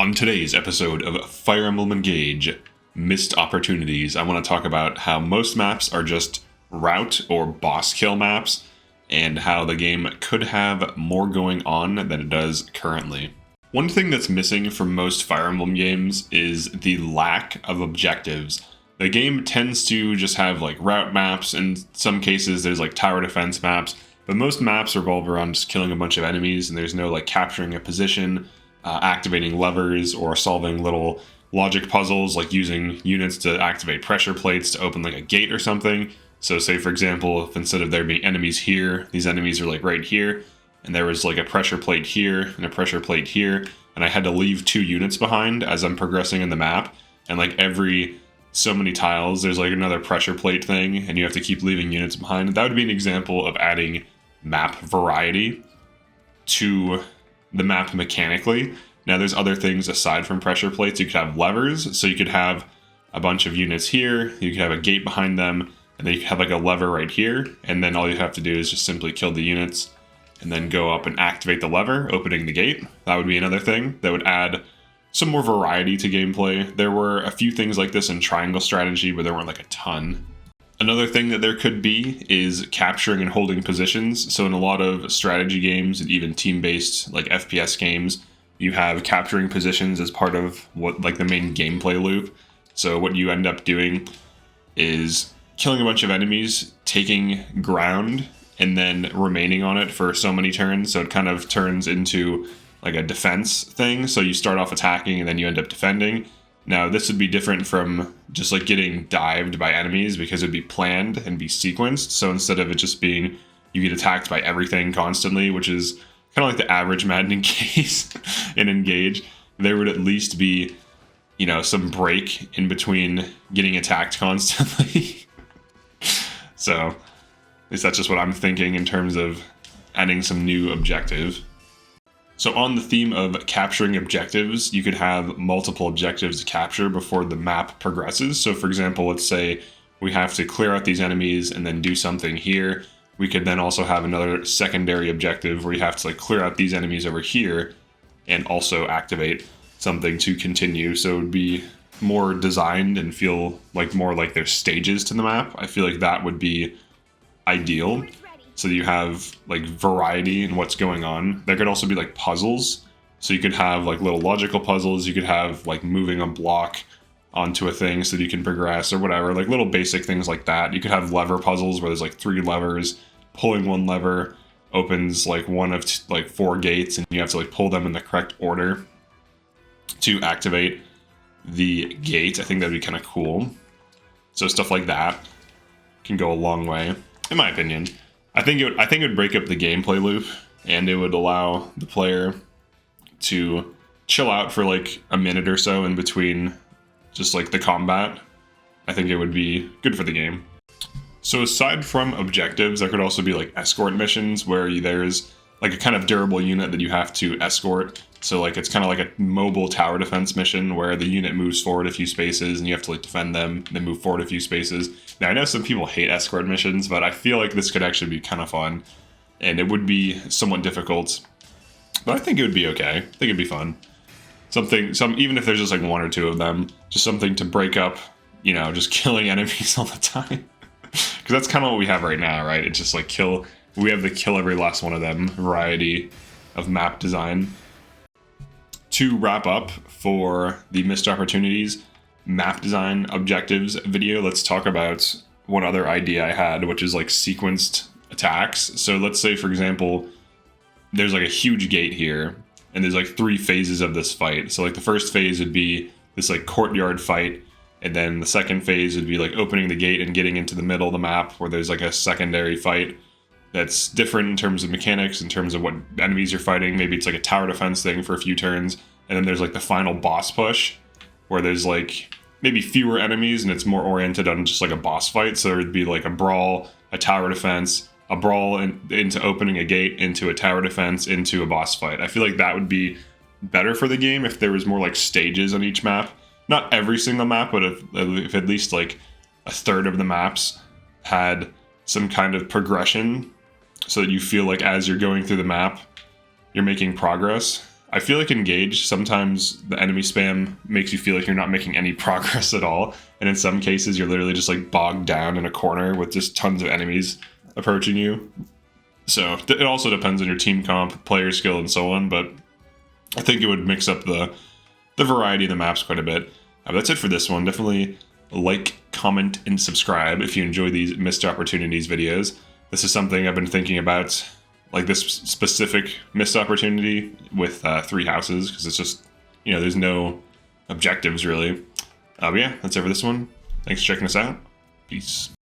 On today's episode of Fire Emblem Engage, Missed Opportunities, I want to talk about how most maps are just route or boss kill maps, and how the game could have more going on than it does currently. One thing that's missing from most Fire Emblem games is the lack of objectives. The game tends to just have like route maps, in some cases there's like tower defense maps, but most maps revolve around just killing a bunch of enemies, and there's no like capturing a position, activating levers, or solving little logic puzzles like using units to activate pressure plates to open like a gate or something. So say for example, if instead of there being enemies here, these enemies are like right here, and there was like a pressure plate here and a pressure plate here, and I had to leave 2 units behind as I'm progressing in the map, and like every so many tiles there's like another pressure plate thing and you have to keep leaving units behind. That would be an example of adding map variety to the map mechanically. Now there's other things aside from pressure plates. You could have levers, so you could have a bunch of units here, you could have a gate behind them, and then you could have like a lever right here, and then all you have to do is just simply kill the units and then go up and activate the lever, opening the gate. That would be another thing that would add some more variety to gameplay. There were a few things like this in Triangle Strategy, but there weren't like a ton. Another thing that there could be is capturing and holding positions. So in a lot of strategy games and even team-based like FPS games, you have capturing positions as part of what like the main gameplay loop. So what you end up doing is killing a bunch of enemies, taking ground, and then remaining on it for so many turns. So it kind of turns into like a defense thing. So you start off attacking and then you end up defending. Now this would be different from just like getting dived by enemies, because it'd be planned and be sequenced. So instead of it just being you get attacked by everything constantly, which is kind of like the average Madden case in Engage, there would at least be, you know, some break in between getting attacked constantly. So at least that's just what I'm thinking in terms of adding some new objectives. So on the theme of capturing objectives, you could have multiple objectives to capture before the map progresses. So for example, let's say we have to clear out these enemies and then do something here. We could then also have another secondary objective where you have to like clear out these enemies over here and also activate something to continue. So it would be more designed and feel like more like there's stages to the map. I feel like that would be ideal. So you have like variety in what's going on. There could also be like puzzles. So you could have like little logical puzzles. You could have like moving a block onto a thing so that you can progress or whatever, like little basic things like that. You could have lever puzzles where there's like 3 levers. Pulling one lever opens like one of like 4 gates, and you have to like pull them in the correct order to activate the gate. I think that'd be kind of cool. So stuff like that can go a long way, in my opinion. I think it would break up the gameplay loop, and it would allow the player to chill out for like a minute or so in between just like the combat. I think it would be good for the game. So aside from objectives, there could also be like escort missions where there's like a kind of durable unit that you have to escort. So like it's kind of like a mobile tower defense mission where the unit moves forward a few spaces and you have to like defend them, then move forward a few spaces. Now I know some people hate escort missions, but I feel like this could actually be kind of fun, and it would be somewhat difficult, but I think it would be okay. I think it'd be fun. Even if there's just like 1 or 2 of them, just something to break up, you know, just killing enemies all the time. Because that's kind of what we have right now, right? It's just like we have the kill every last one of them variety of map design. To wrap up for the missed opportunities map design objectives video, let's talk about one other idea I had, which is like sequenced attacks. So let's say, for example, there's like a huge gate here, and there's like 3 phases of this fight. So like the first phase would be this like courtyard fight, and then the second phase would be like opening the gate and getting into the middle of the map where there's like a secondary fight that's different in terms of mechanics, in terms of what enemies you're fighting. Maybe it's like a tower defense thing for a few turns. And then there's like the final boss push where there's like maybe fewer enemies and it's more oriented on just like a boss fight. So it'd be like a brawl, a tower defense, a brawl into opening a gate, into a tower defense, into a boss fight. I feel like that would be better for the game if there was more like stages on each map. Not every single map, but if at least like a third of the maps had some kind of progression, so that you feel like as you're going through the map, you're making progress. I feel like Engage, sometimes the enemy spam makes you feel like you're not making any progress at all. And in some cases, you're literally just like bogged down in a corner with just tons of enemies approaching you. So it also depends on your team comp, player skill, and so on. But I think it would mix up the variety of the maps quite a bit. But that's it for this one. Definitely like, comment, and subscribe if you enjoy these missed opportunities videos. This is something I've been thinking about, like this specific missed opportunity with 3 houses, because it's just, you know, there's no objectives really. But yeah, that's it for this one. Thanks for checking us out. Peace.